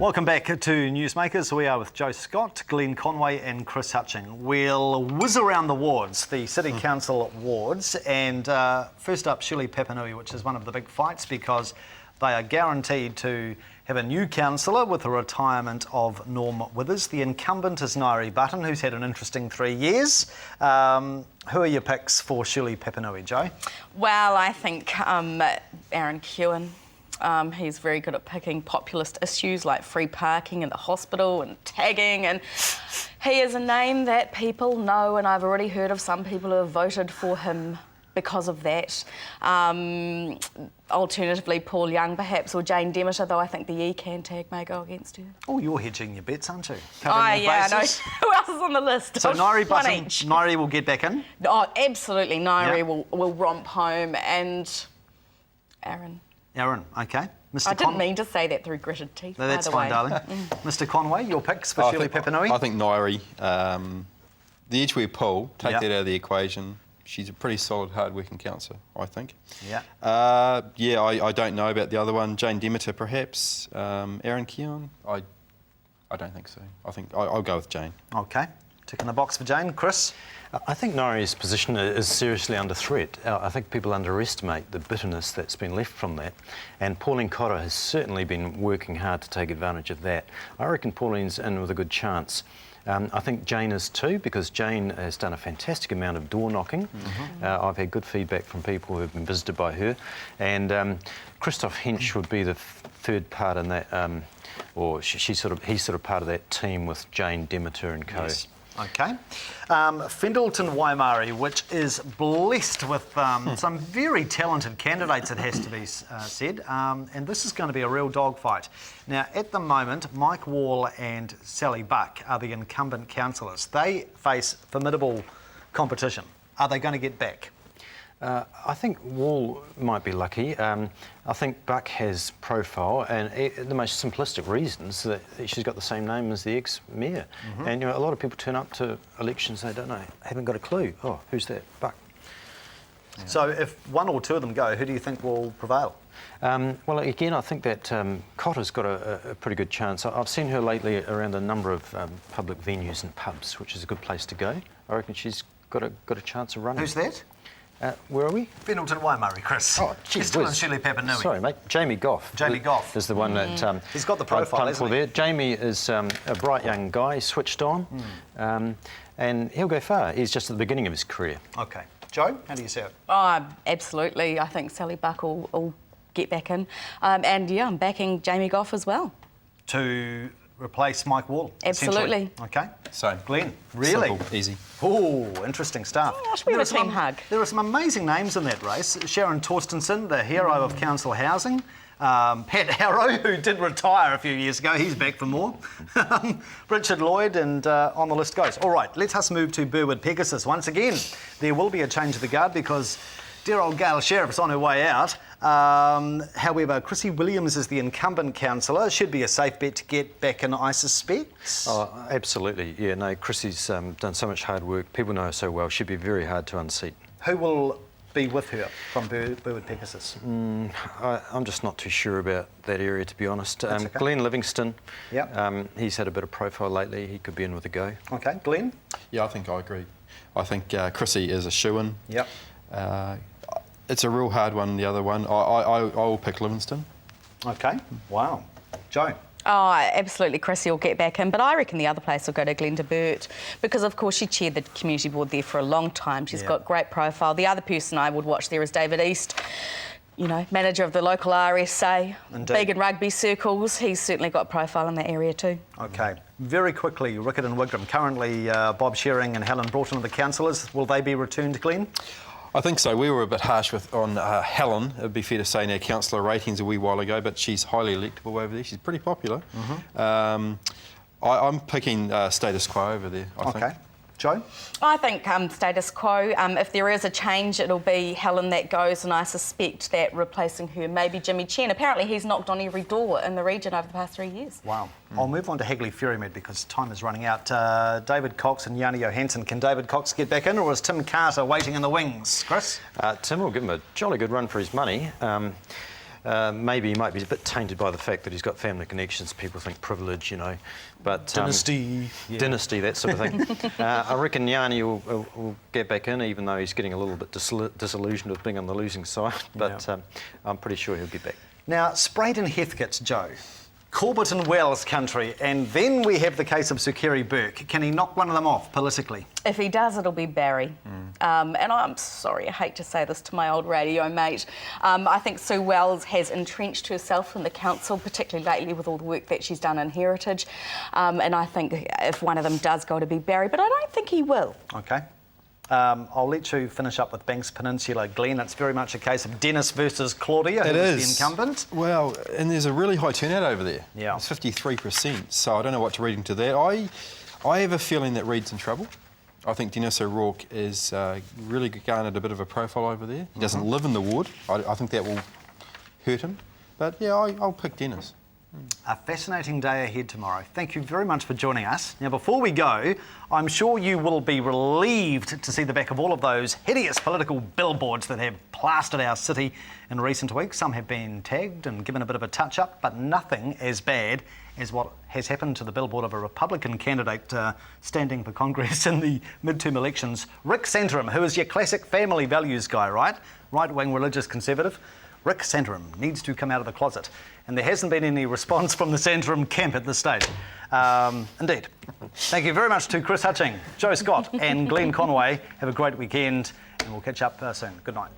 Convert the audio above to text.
Welcome back to Newsmakers. We are with Joe Scott, Glenn Conway and Chris Hutching. We'll whiz around the wards, the City Council wards, and first up Shirley Papanui, which is one of the big fights because they are guaranteed to have a new councillor with the retirement of Norm Withers. The incumbent is Nairi Button, who's had an interesting 3 years. Who are your picks for Shirley Papanui, Joe? Well, I think Aaron Kewen. He's very good at picking populist issues like free parking in the hospital and tagging, and he is a name that people know, and I've already heard of some people who have voted for him because of that. Alternatively, Paul Young perhaps, or Jane Demeter, though I think the ECAN tag may go against her. Oh, you're hedging your bets, aren't you? Yeah, no. Who else is on the list? So Nairi Button, Nairi will get back in? Oh, absolutely. Nairi will romp home, and Aaron, okay. I didn't mean to say that through gritted teeth. No, that's fine, darling. Mr. Conway, your picks for Shirley Papanui? I think Nairi, the Edgeware Pool, take that out of the equation. She's a pretty solid, hard-working councillor, I think. Yeah. I don't know about the other one. Jane Demeter, perhaps. Aaron Keon, I don't think so. I think I'll go with Jane. Okay. Tick in the box for Jane. Chris? I think Nairi's position is seriously under threat. I think people underestimate the bitterness that's been left from that, and Pauline Cotter has certainly been working hard to take advantage of that. I reckon Pauline's in with a good chance. I think Jane is too, because Jane has done a fantastic amount of door knocking. I've had good feedback from people who have been visited by her, and Christoph Hensch would be the third part in that, or he's sort of part of that team with Jane Demeter and co. Yes. Okay. Fendalton Waimari, which is blessed with some very talented candidates, it has to be said, and this is going to be a real dogfight. Now, at the moment, Mike Wall and Sally Buck are the incumbent councillors. They face formidable competition. Are they going to get back? I think Wall might be lucky. I think Buck has profile, and the most simplistic reasons that she's got the same name as the ex-mayor. And a lot of people turn up to elections, they don't know, haven't got a clue. Oh, who's that? Buck. Yeah. So if one or two of them go, who do you think will prevail? Well, again, I think that Cotter's got a pretty good chance. I've seen her lately around a number of public venues and pubs, which is a good place to go. I reckon she's got a chance of running. Who's that? Where are we? Fendalton Waimari, Chris. Oh, geez, still in Shirley Papanui. Sorry, mate. Jamie Goff. Jamie Goff is the one that he's got the profile, isn't he? There. Jamie is a bright young guy, switched on, and he'll go far. He's just at the beginning of his career. Okay. Joe, how do you see it? Oh, absolutely. I think Sally Buck will get back in. And yeah, I'm backing Jamie Goff as well. To replace Mike Wall? Absolutely. Okay. So, Glenn, really? Simple, easy. Oh, interesting stuff. Oh, should we have a team hug? There are some amazing names in that race. Sharon Torstenson, the hero of council housing. Pat Harrow, who did retire a few years ago, he's back for more. Richard Lloyd, and on the list goes. All right, let us move to Burwood Pegasus. Once again, there will be a change of the guard because dear old Gail Sheriff's on her way out. However, Chrissy Williams is the incumbent councillor. Should be a safe bet to get back in, I suspect. Oh, absolutely. Yeah, no, Chrissy's done so much hard work. People know her so well. She'd be very hard to unseat. Who will be with her from Burwood Pegasus? I'm just not too sure about that area, to be honest. Okay. Glenn Livingston, yep. He's had a bit of profile lately. He could be in with a go. Okay, Glenn? Yeah, I think I agree. I think Chrissy is a shoo-in. Yep. It's a real hard one, the other one. I will pick Livingston. Okay, wow. Joe? Oh, absolutely, Chrissy will get back in, but I reckon the other place will go to Glenda Burt because, of course, she chaired the community board there for a long time. She's got great profile. The other person I would watch there is David East, manager of the local RSA, big in rugby circles. He's certainly got profile in that area too. Okay, very quickly, Rickett and Wigram. Currently, Bob Shearing and Helen Broughton are the councillors. Will they be returned, Glenn? I think so. We were a bit harsh on Helen. It would be fair to say in our councillor ratings a wee while ago, but she's highly electable over there. She's pretty popular. I'm picking status quo over there, I think. Okay. Joe? I think status quo. If there is a change, it'll be Helen that goes, and I suspect that replacing her may be Jimmy Chen. Apparently, he's knocked on every door in the region over the past 3 years. Wow. I'll move on to Hagley Ferrymead because time is running out. David Cox and Yanni Johansson. Can David Cox get back in, or is Tim Carter waiting in the wings? Chris? Tim will give him a jolly good run for his money. Maybe he might be a bit tainted by the fact that he's got family connections. People think privilege, you know. But Dynasty. Dynasty, that sort of thing. I reckon Yanni will get back in, even though he's getting a little bit disillusioned with being on the losing side. But I'm pretty sure he'll get back. Now, Spraid and Heathcote's Joe. Corbett and Wells country, and then we have the case of Sir Kerry Burke. Can he knock one of them off politically? If he does, it'll be Barry. And I'm sorry, I hate to say this to my old radio mate. I think Sue Wells has entrenched herself in the council, particularly lately with all the work that she's done in heritage. And I think if one of them does go, to be Barry, but I don't think he will. Okay. I'll let you finish up with Banks Peninsula, Glenn. It's very much a case of Dennis versus Claudia, who's the incumbent. Well, and there's a really high turnout over there. Yeah. It's 53%, so I don't know what to read into that. I have a feeling that Reed's in trouble. I think Dennis O'Rourke is really garnered a bit of a profile over there. He doesn't live in the ward. I think that will hurt him. But yeah, I'll pick Dennis. A fascinating day ahead tomorrow. Thank you very much for joining us. Now, before we go, I'm sure you will be relieved to see the back of all of those hideous political billboards that have plastered our city in recent weeks. Some have been tagged and given a bit of a touch-up, but nothing as bad as what has happened to the billboard of a Republican candidate standing for Congress in the midterm elections. Rick Santorum, who is your classic family values guy, right? Right-wing religious conservative. Rick Santorum needs to come out of the closet. And there hasn't been any response from the Santorum camp at this stage. Indeed. Thank you very much to Chris Hutching, Joe Scott and Glenn Conway. Have a great weekend and we'll catch up soon. Good night.